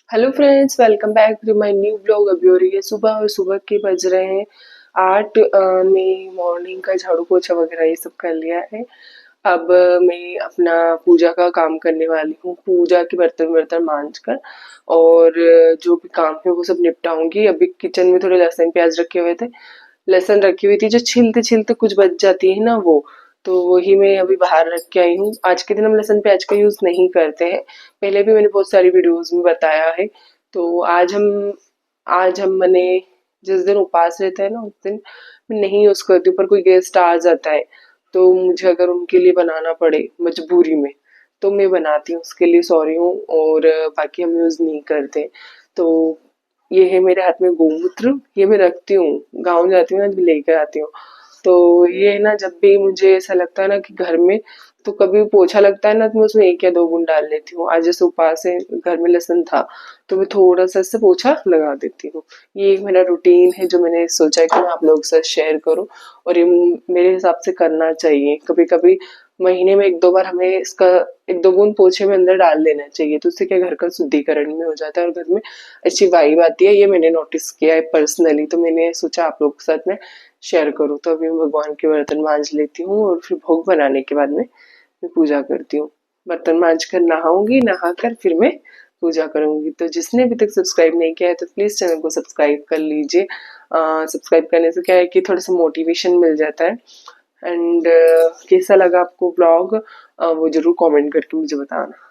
Hello friends, welcome back to my new blog. अभी हो रही है सुबह और सुबह के बज रहे हैं 8। मैं मॉर्निंग का झाड़ू पोछा वगैरह ये सब कर लिया है। अब मैं अपना पूजा का काम करने वाली हूँ। पूजा के बर्तन वर्तन मांज कर और जो भी काम है वो सब निपटाऊंगी। अभी किचन में थोड़े लहसुन प्याज रखे हुए थे, लहसुन रखी हुई थी जो छिलते छिलते कुछ बच जाती है ना, वो तो वही मैं अभी बाहर रख के आई हूँ। आज के दिन हम लहसुन प्याज का यूज नहीं करते हैं, पहले भी मैंने बहुत सारी वीडियोस में बताया है। तो आज हम मैंने जिस दिन उपवास रहता है ना उस दिन मैं नहीं यूज करती हूँ, पर कोई गेस्ट आ जाता है तो मुझे अगर उनके लिए बनाना पड़े मजबूरी में तो मैं बनाती हूँ, उसके लिए सॉरी हूँ। और बाकी हम यूज नहीं करते। तो ये है मेरे हाथ में गोमूत्र, ये मैं रखती हूँ, गाँव जाती हूँ ना जब लेकर आती हूँ। तो ये ना जब भी मुझे ऐसा लगता है ना कि घर में तो कभी पोछा लगता है ना तो मैं उसमें 1 या 2 बूंद डाल लेती हूँ। आज जैसे उपवास है, घर में लहसुन था तो मैं थोड़ा सा इससे पोछा लगा देती हूँ। ये एक मेरा रूटीन है जो मैंने सोचा है कि मैं आप लोगों के साथ शेयर करूँ। और ये मेरे हिसाब से करना चाहिए। कभी कभी महीने में 1-2 बार हमें इसका 1-2 बूंद पोछे में अंदर डाल लेना चाहिए, तो उससे क्या घर का शुद्धिकरण में हो जाता है और घर में अच्छी वाइब आती है। ये मैंने नोटिस किया है पर्सनली, तो मैंने सोचा आप लोगों के साथ में शेयर करूँ। तो अभी मैं भगवान के बर्तन मांज लेती हूँ और फिर भोग बनाने के बाद में मैं पूजा करती हूँ। बर्तन मांज कर नहाऊंगी, नहाकर फिर मैं पूजा करूंगी। तो जिसने अभी तक सब्सक्राइब नहीं किया है तो प्लीज चैनल को सब्सक्राइब कर लीजिए। सब्सक्राइब करने से क्या है कि थोड़ा सा मोटिवेशन मिल जाता है। एंड कैसा लगा आपको ब्लॉग, वो जरूर कमेंट करके मुझे बताना।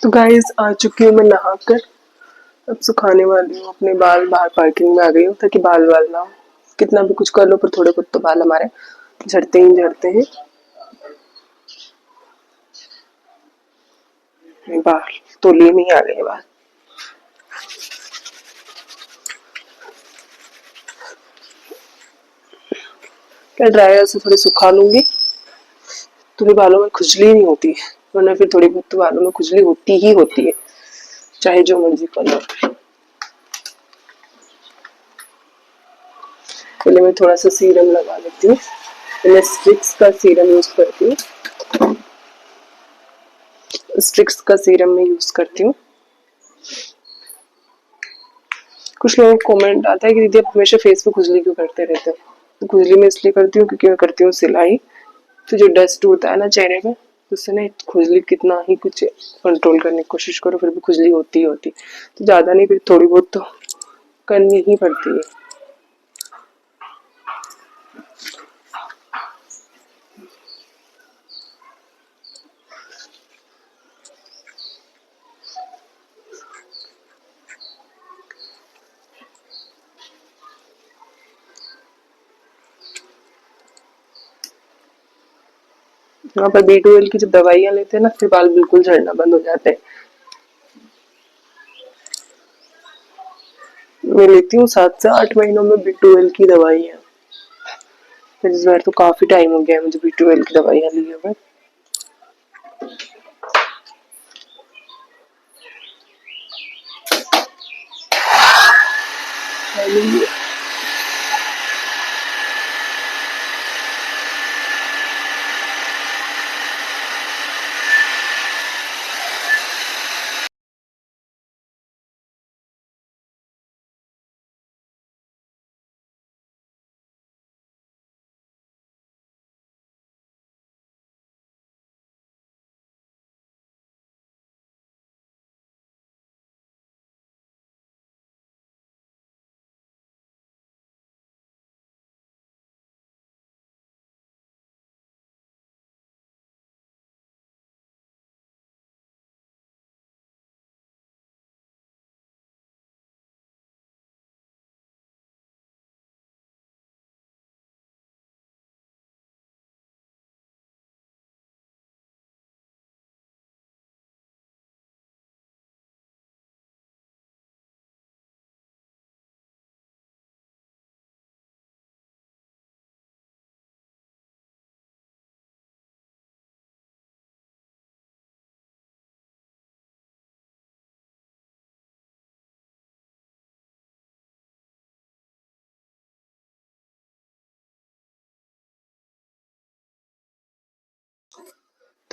तो गाइज आ चुकी हूँ मैं नहाकर, अब सुखाने वाली हूँ अपने बाल। बाहर पार्किंग में आ गई हूँ ताकि बाल बाल ना हो। कितना भी कुछ कर लो पर थोड़े बहुत तो बाल हमारे झड़ते ही झड़ते हैं। बाल तौलिए में ही आ गए बाल। क्या ड्रायर से थोड़े सुखा लूंगी तो भी बालों में खुजली नहीं होती है, वरना फिर थोड़ी बहुत तो बालों में खुजली होती ही होती है, चाहे जो मर्जी कर लो। पहले मैं थोड़ा सा सीरम लगा लेती हूँ। मैं स्ट्रिक्स का सीरम यूज करती हूँ। स्ट्रिक्स का सीरम में यूज करती हूँ। कुछ लोगों को कमेंट आता है कि दीदी आप हमेशा फेस पे खुजली क्यों करते रहते हो। तो खुजली मैं इसलिए करती हूँ क्योंकि मैं करती हूँ सिलाई। तो जो डस्ट होता है ना चेहरे में, तो उससे ना खुजली कितना ही कुछ कंट्रोल करने की कोशिश करो फिर भी खुजली होती ही होती। तो ज्यादा नहीं, फिर थोड़ी बहुत तो करनी ही पड़ती है। यहाँ पर B12 की जब दवाइयाँ लेते हैं ना फिर बाल बिल्कुल झड़ना बंद हो जाते हैं। मैं लेती हूँ 7 से 8 महीनों में B12 की दवाइयाँ। फिर इस बार तो काफी टाइम हो गया है मुझे B12 की दवाइयाँ लिए हुए।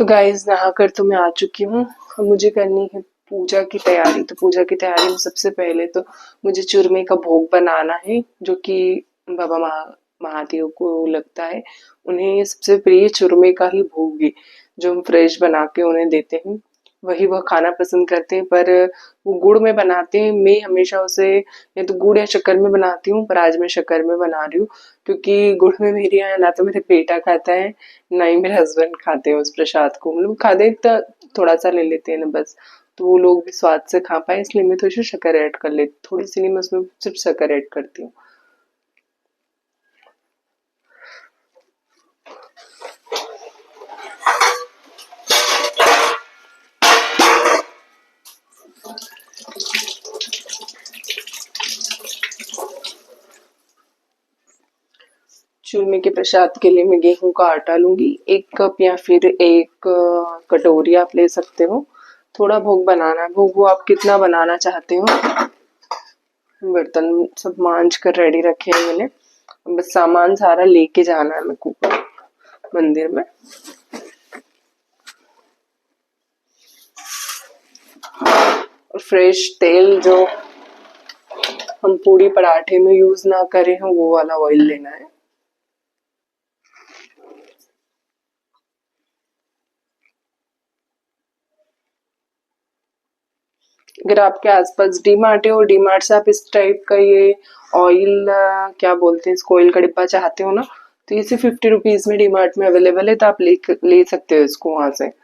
तो गाइस नहाकर तो मैं आ चुकी हूँ। अब मुझे करनी है पूजा की तैयारी। तो पूजा की तैयारी में सबसे पहले तो मुझे चूरमे का भोग बनाना है, जो कि बाबा महादेव को लगता है। उन्हें सबसे प्रिय चूरमे का ही भोग है, जो हम फ्रेश बना के उन्हें देते हैं। वही वह खाना पसंद करते हैं, पर वो गुड़ में बनाते हैं। मैं हमेशा उसे या तो गुड़ या शक्कर में बनाती हूँ, पर आज मैं शक्कर में बना रही हूँ, क्योंकि गुड़ में मेरे यहाँ ना तो मेरे बेटा खाता है, ना ही मेरे हस्बैंड खाते हैं उस प्रसाद को। मतलब खाते तो थोड़ा सा ले लेते हैं ना बस, तो वो लोग भी स्वाद से खा पाए, इसलिए मैं थोड़ी सी शक्कर ऐड कर लेती, थोड़ी सी नहीं, मैं उसमें सिर्फ शक्कर ऐड करती हूँ। चूरमे के प्रसाद के लिए मैं गेहूं का आटा लूंगी 1 कप, या फिर 1 कटोरी आप ले सकते हो। थोड़ा भोग बनाना है, भोग वो आप कितना बनाना चाहते हो। बर्तन सब मांज कर रेडी रखे हैं मैंने, बस सामान सारा लेके जाना है मेरे को मंदिर में। और फ्रेश तेल जो हम पूड़ी पराठे में यूज ना करें हो, वो वाला ऑयल लेना है। अगर आपके आसपास डी मार्ट है और डी मार्ट से आप इस टाइप का ये ऑयल, क्या बोलते हैं इसको, ऑयल का डिब्बा चाहते हो ना, तो ये सिर्फ 50 रुपीज में डी मार्ट में अवेलेबल है, तो आप ले सकते हो इसको वहां से।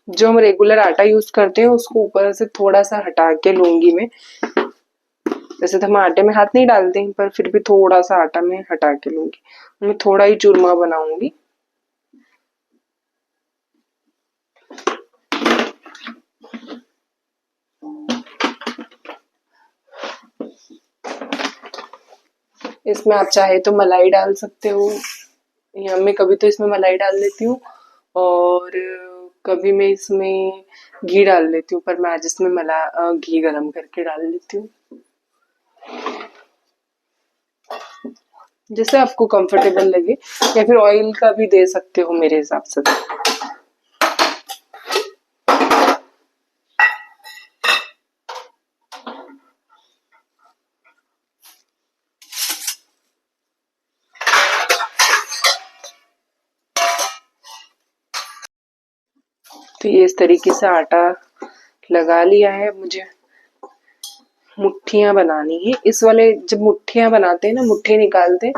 जो हम रेगुलर आटा यूज करते हैं उसको ऊपर से थोड़ा सा हटा के लूंगी मैं। वैसे तो हम आटे में हाथ नहीं डालते हैं, पर फिर भी थोड़ा सा आटा मैं हटा के लूंगी। मैं थोड़ा ही चूरमा बनाऊंगी। इसमें आप चाहे तो मलाई डाल सकते हो, या मैं कभी तो इसमें मलाई डाल देती हूँ, और कभी मैं इसमें घी डाल देती हूँ, पर मैं आज इसमें घी गरम करके डाल देती हूँ। जैसे आपको कंफर्टेबल लगे, या फिर ऑयल का भी दे सकते हो मेरे हिसाब से तो। तो ये इस तरीके से आटा लगा लिया है। मुझे मुट्ठियां बनानी है इस वाले, जब मुट्ठियां बनाते हैं ना, मुट्ठी निकालते हैं,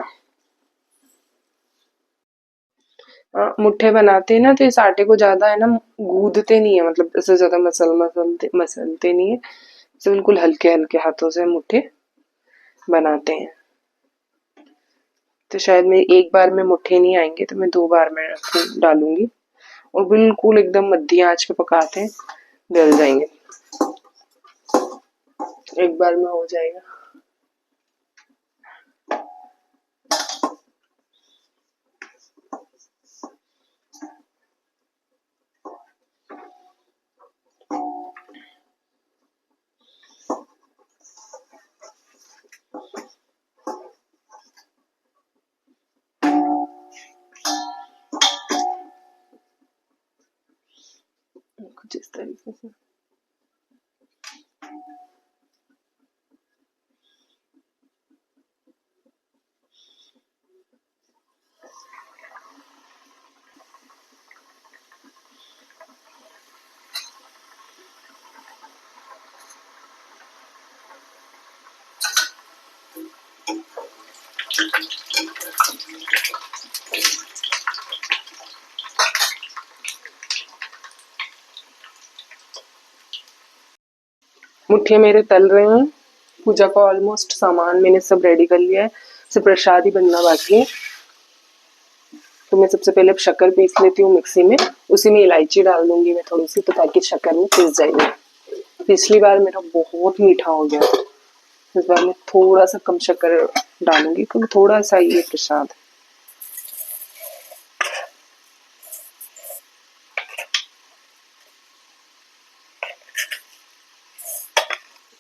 मुट्ठे बनाते हैं ना, तो इस आटे को ज्यादा है ना गूंदते नहीं है, मतलब इससे ज्यादा मसलते नहीं है, इसे बिल्कुल हल्के हल्के हाथों से मुट्ठे बनाते हैं। तो शायद मैं एक बार में मुट्ठे नहीं आएंगे, तो मैं 2 बार में डालूंगी, और बिल्कुल एकदम मध्यम आंच पे पकाते हैं, गल जाएंगे, एक बार में हो जाएगा। कुछ इस तरीके से। मुट्ठे मेरे तल रहे हैं। पूजा का ऑलमोस्ट सामान मैंने सब रेडी कर लिया है, सिर्फ प्रसाद ही बनना बाकी है। तो मैं सबसे पहले शक्कर पीस लेती हूँ मिक्सी में, उसी में इलायची डाल दूंगी मैं थोड़ी सी, तो ताकि शक्कर में पीस जाएगी। पिछली बार मेरा बहुत मीठा हो गया था, इस बार मैं थोड़ा सा कम शक्कर डालूंगी क्योंकि थोड़ा सा ही है प्रसाद।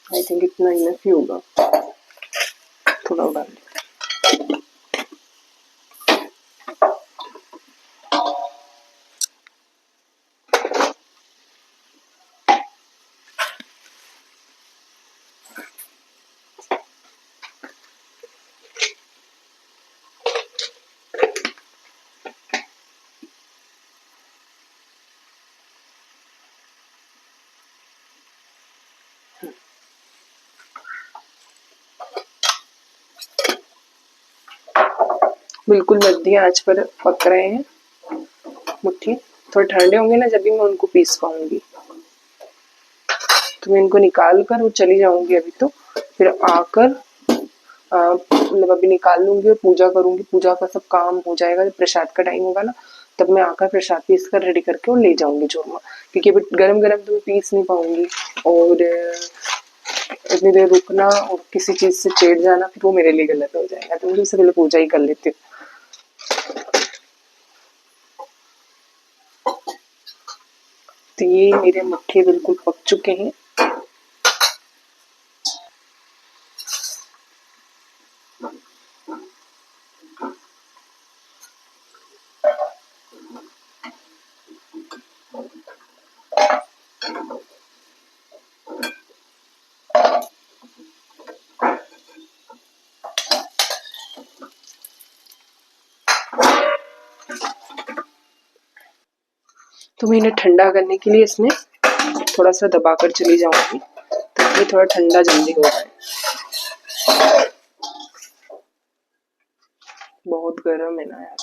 आई थिंक इतना इनफ ही होगा, थोड़ा डाल। बिल्कुल मध्यम आंच पर पक रहे हैं मुट्ठी। थोड़े ठंडे होंगे ना जब भी मैं उनको पीस पाऊंगी, तो मैं इनको निकाल कर और चली जाऊंगी अभी। तो फिर आकर मतलब अभी निकाल लूंगी और पूजा करूंगी। पूजा का सब काम हो जाएगा, जब प्रसाद का टाइम होगा ना तब मैं आकर प्रसाद पीस कर रेडी करके और ले जाऊंगी चूरमा, क्योंकि अभी गरम गरम तो मैं पीस नहीं पाऊंगी और इतनी देर रुकना और किसी चीज से चेट जाना फिर वो मेरे लिए गलत हो जाएगा। तो मुझे उससे पहले पूजा ही कर लेती हूँ। तो ये मेरे मट्ठे बिल्कुल पक चुके हैं। तो मैं इन्हें ठंडा करने के लिए इसमें थोड़ा सा दबाकर चली जाऊंगी ताकि ये थोड़ा ठंडा जल्दी हो जाए। बहुत गर्म है ना यार।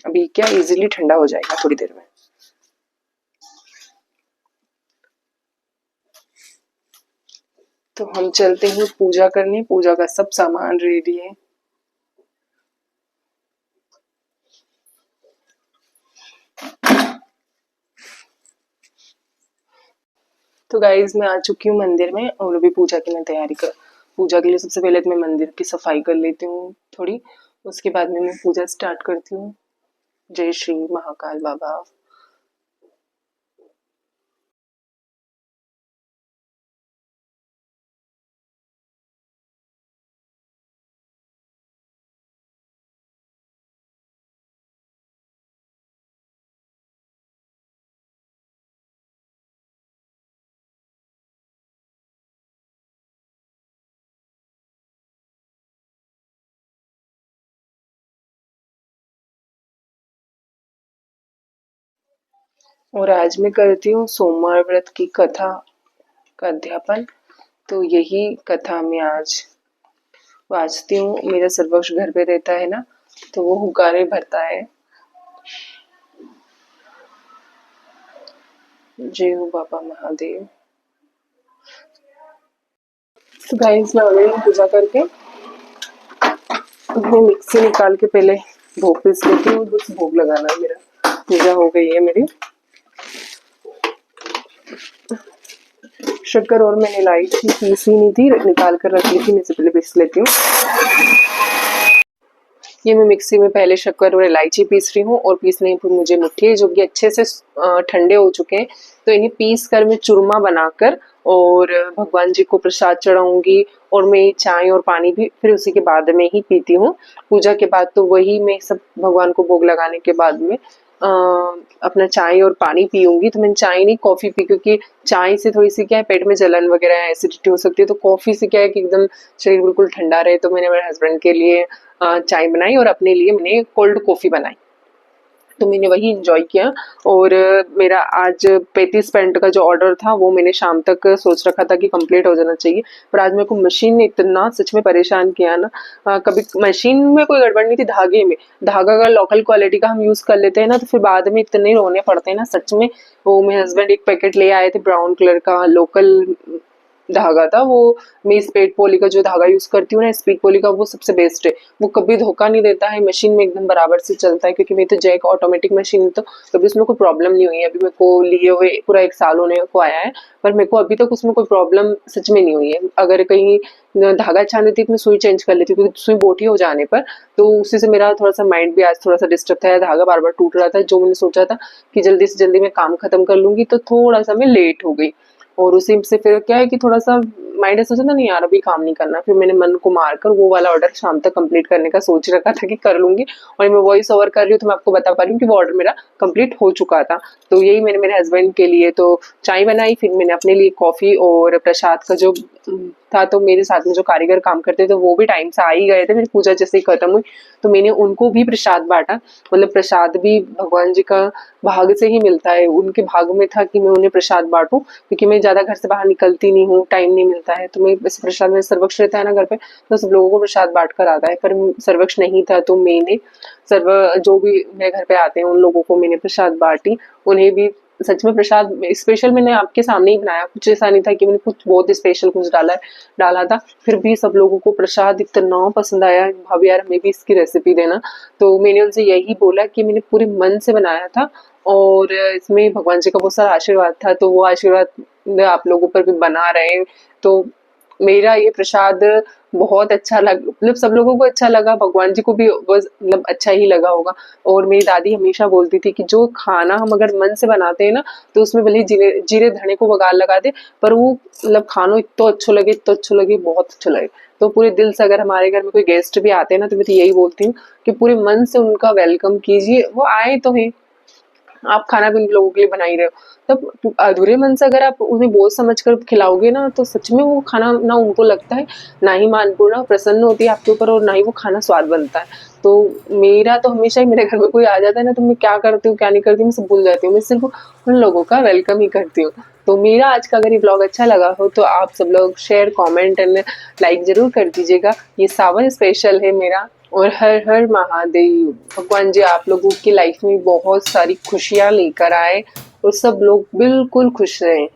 अभी क्या इजीली ठंडा हो जाएगा थोड़ी देर में। तो हम चलते हैं पूजा करने। पूजा का सब सामान रेडी है। तो गाइज मैं आ चुकी हूँ मंदिर में और अभी पूजा की मैं तैयारी कर। पूजा के लिए सबसे पहले तो मैं मंदिर की सफाई कर लेती हूँ थोड़ी, उसके बाद में मैं पूजा स्टार्ट करती हूँ। जय श्री महाकाल बाबा। और आज मैं करती हूँ सोमवार व्रत की कथा का अध्यापन। तो यही कथा मैं आज वाचती हूँ। मेरा सर्वक्ष घर पे रहता है ना, तो वो हुक्कारे भरता है। जय हो बाबा महादेव। तो गाइस मैं ऑलरेडी पूजा करके मैं मिक्सी निकाल के पहले भोग पीस लेती हूँ। बस भोग लगाना है मेरा। पूजा हो गई है मेरी। शक्कर और मैंने इलायची पीसी नहीं थी, निकाल कर रख ली थी, मैं से पहले पीस लेती हूँ। ये मैं मिक्सी में पहले शक्कर और इलायची पीस रही हूँ और पीसने पर मुझे मुट्ठी जो कि अच्छे से ठंडे हो चुके हैं, तो इन्हें पीस कर मैं चूरमा बनाकर और भगवान जी को प्रसाद चढ़ाऊंगी। और मैं चाय और पानी भी फिर उसी के बाद में ही पीती हूँ। पूजा के बाद तो वही मैं सब भगवान को भोग लगाने के बाद में अपना चाय और पानी पीऊंगी। तो मैंने चाय नहीं कॉफी पी, क्योंकि चाय से थोड़ी सी क्या है पेट में जलन वगैरह एसिडिटी हो सकती है। तो कॉफी से क्या है कि एकदम शरीर बिल्कुल ठंडा रहे। तो मैंने मेरे हस्बैंड के लिए चाय बनाई और अपने लिए मैंने कोल्ड कॉफी बनाई। तो मैंने वही एंजॉय किया। और मेरा आज 35 पैंट का जो ऑर्डर था वो मैंने शाम तक सोच रखा था कि कंप्लीट हो जाना चाहिए, पर आज मेरे को मशीन ने इतना सच में परेशान किया ना। कभी मशीन में कोई गड़बड़ नहीं थी, धागे में। धागा अगर लोकल क्वालिटी का हम यूज कर लेते हैं ना तो फिर बाद में इतने रोने पड़ते हैं ना सच में। वो मेरे हस्बैंड एक पैकेट ले आए थे ब्राउन कलर का लोकल धागा था वो। मैं स्पीड पोली का जो धागा यूज करती हूँ ना, स्पीड पोली का, वो सबसे बेस्ट है। वो कभी धोखा नहीं देता है, मशीन में एकदम बराबर से चलता है, क्योंकि मेरी तो जैक ऑटोमेटिक मशीन है, तो कभी उसमें कोई प्रॉब्लम नहीं हुई है। अभी मेरे को लिए हुए पूरा 1 साल होने को आया है, पर मेरे को अभी तक उसमें कोई प्रॉब्लम सच में नहीं हुई है। अगर कहीं धागा अच्छा नहीं थी तो मैं सुई चेंज कर लेती हूँ, क्योंकि सुई बोटी हो जाने पर तो उसी से मेरा थोड़ा सा माइंड भी आज थोड़ा सा डिस्टर्ब था, धागा बार बार टूट रहा था। जो मैंने सोचा था कि जल्दी से जल्दी मैं काम खत्म कर लूंगी, तो थोड़ा सा मैं लेट हो गई। और उसी से फिर क्या है कि थोड़ा सा माइंड सोचा था नहीं यार अभी काम नहीं करना, फिर मैंने मन को मारकर वो वाला ऑर्डर शाम तक कंप्लीट करने का सोच रखा था कि कर लूंगी। और मैं वॉइस ओवर कर रही हूँ तो मैं आपको बता पा रही हूँ कि वो ऑर्डर मेरा कंप्लीट हो चुका था। तो यही मैंने मेरे हस्बैंड के लिए तो चाय बनाई, फिर मैंने अपने लिए कॉफी, और प्रसाद का जो था, तो मेरे साथ में जो कारीगर काम करते थे वो भी टाइम से आ ही गए थे। मेरी पूजा जैसे ही खत्म हुई तो मैंने उनको भी प्रसाद बांटा। मतलब प्रसाद भी भगवान जी का भाग से ही मिलता है, उनके भाग में था कि मैं उन्हें प्रसाद बांटूं, क्योंकि मैं ज्यादा घर से बाहर निकलती नहीं हूँ, टाइम नहीं मिलता है। तो मैं वैसे प्रसाद में सर्वक्ष रहता है ना घर पे, तो सब लोगों को प्रसाद बांट कर आता है, पर सर्वक्ष नहीं था तो मैंने सर्व जो भी मेरे घर पे आते हैं उन लोगों को मैंने प्रसाद बांटी। उन्हें भी सच में प्रसाद स्पेशल मैंने आपके सामने ही बनाया, कुछ ऐसा नहीं था कि मैंने कुछ बहुत स्पेशल कुछ डाला था। फिर भी सब लोगों को प्रसाद इतना पसंद आया, भाभी यार हमें भी इसकी रेसिपी देना। तो मैंने उनसे यही बोला कि मैंने पूरे मन से बनाया था, और इसमें भगवान जी का बहुत सारा आशीर्वाद था, तो वो आशीर्वाद आप लोगों पर भी बना रहे। तो मेरा ये प्रसाद बहुत अच्छा लग, मतलब सब लोगों को अच्छा लगा, भगवान जी को भी बस मतलब अच्छा ही लगा होगा। और मेरी दादी हमेशा बोलती थी कि जो खाना हम अगर मन से बनाते हैं ना, तो उसमें भले ही जीरे जीरे धने को बघार लगा दे, पर वो मतलब खानो इतना अच्छो लगे, इतना अच्छो लगे, बहुत अच्छा लगे। तो पूरे दिल से अगर हमारे घर में कोई गेस्ट भी आते हैं ना, तो मैं तो यही बोलती हूँ कि पूरे मन से उनका वेलकम कीजिए। वो आए तो है, आप खाना भी उन लोगों के लिए बना ही रहे हो, तब अधूरे मन से अगर आप उन्हें बोझ समझ कर खिलाओगे ना, तो सच में वो खाना ना उनको लगता है, ना ही माँ अन्नपूर्णा प्रसन्न होती है आपके ऊपर, और ना ही वो खाना स्वाद बनता है। तो मेरा तो हमेशा ही, मेरे घर में कोई आ जाता है ना, तो मैं क्या करती हूँ क्या नहीं करती हूँ मैं सब भूल जाती हूँ, मैं सिर्फ उन लोगों का वेलकम ही करती हूँ। तो मेरा आज का अगर ये ब्लॉग अच्छा लगा हो तो आप सब लोग शेयर, कमेंट एंड लाइक जरूर कर दीजिएगा। ये सावन स्पेशल है मेरा। और हर हर महादेव। भगवान जी आप लोगों की लाइफ में बहुत सारी खुशियां लेकर आए, और सब लोग बिल्कुल खुश रहें।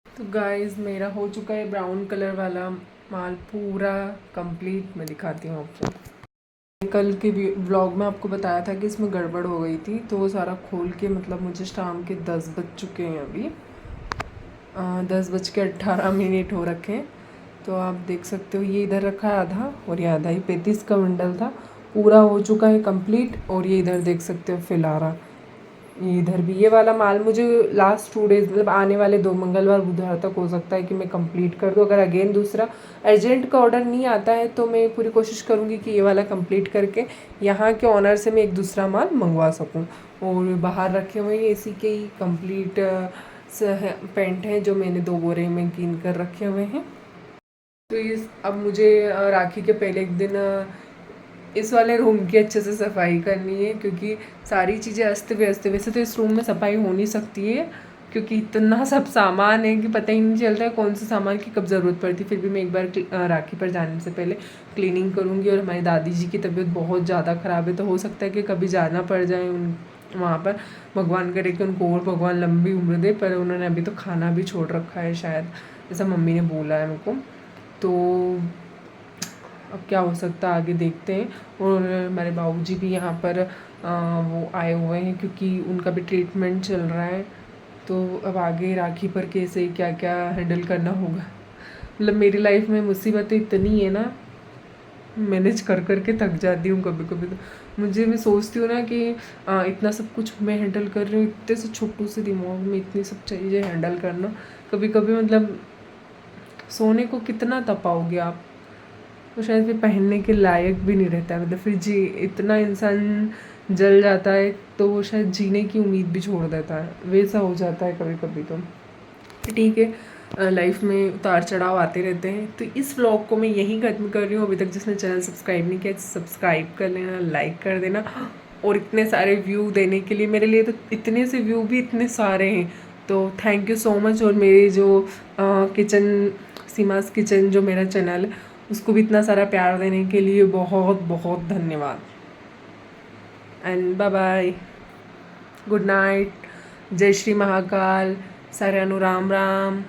तो गाइस मेरा हो चुका है ब्राउन कलर वाला माल पूरा कंप्लीट। मैं दिखाती हूँ आपको। कल के व्लॉग में आपको बताया था कि इसमें गड़बड़ हो गई थी, तो वो सारा खोल के, मतलब मुझे शाम के 10 बज चुके हैं अभी, 10:18 हो रखे हैं। तो आप देख सकते हो ये इधर रखा है आधा, और ये आधा ही 35 का बंडल था, पूरा हो चुका है कंप्लीट। और ये इधर देख सकते हो फिलारा, ये इधर भी ये वाला माल मुझे लास्ट 2 डेज, मतलब आने वाले 2 मंगलवार बुधवार तक हो सकता है कि मैं कंप्लीट कर दूँ। अगर अगेन दूसरा अर्जेंट का ऑर्डर नहीं आता है तो मैं पूरी कोशिश करूँगी कि ये वाला कंप्लीट करके यहाँ के ऑनर से मैं एक दूसरा माल मंगवा सकूँ। और बाहर रखे हुए हैं इसी के ही कंप्लीट पेंट हैं जो मैंने 2 बोरे में कीन कर रखे हुए हैं। तो इस अब मुझे राखी के पहले एक दिन इस वाले रूम की अच्छे से सफाई करनी है, क्योंकि सारी चीज़ें अस्त व्यस्त। वैसे तो इस रूम में सफाई हो नहीं सकती है, क्योंकि इतना सब सामान है कि पता ही नहीं चलता है कौन से सामान की कब ज़रूरत पड़ती। फिर भी मैं एक बार राखी पर जाने से पहले क्लीनिंग करूँगी। और हमारी दादी जी की तबीयत बहुत ज़्यादा ख़राब है, तो हो सकता है कि कभी जाना पड़ जाए वहाँ पर। भगवान करे कि उनको और भगवान लंबी उम्र दे, पर उन्होंने अभी तो खाना भी छोड़ रखा है शायद, ऐसा मम्मी ने बोला है मेरे को। तो अब क्या हो सकता है आगे देखते हैं। और हमारे बाबूजी भी यहाँ पर वो आए हुए हैं, क्योंकि उनका भी ट्रीटमेंट चल रहा है। तो अब आगे राखी पर कैसे क्या क्या हैंडल करना होगा। मतलब मेरी लाइफ में मुसीबतें इतनी है ना, मैनेज कर के थक जाती हूँ कभी कभी। तो मुझे, मैं सोचती हूँ ना कि इतना सब कुछ मैं हैंडल कर रही हूँ, इतने से छोटू से दिमाग में इतनी सब चीज़ें हैंडल करना, कभी कभी मतलब सोने को कितना तपाओगे आप, तो शायद फिर पहनने के लायक भी नहीं रहता है। मतलब फिर जी इतना इंसान जल जाता है तो वो शायद जीने की उम्मीद भी छोड़ देता है, वैसा हो जाता है कभी कभी। तो ठीक है, लाइफ में उतार चढ़ाव आते रहते हैं। तो इस व्लॉग को मैं यहीं खत्म कर रही हूँ। अभी तक जिसने चैनल सब्सक्राइब नहीं किया सब्सक्राइब कर लेना, लाइक कर देना, और इतने सारे व्यू देने के लिए, मेरे लिए तो इतने से व्यू भी इतने सारे हैं, तो थैंक यू सो मच। और मेरी जो किचन, सीमास किचन जो मेरा चैनल है, उसको भी इतना सारा प्यार देने के लिए बहुत बहुत धन्यवाद। And bye bye, good night, जय श्री महाकाल, सारे राम राम।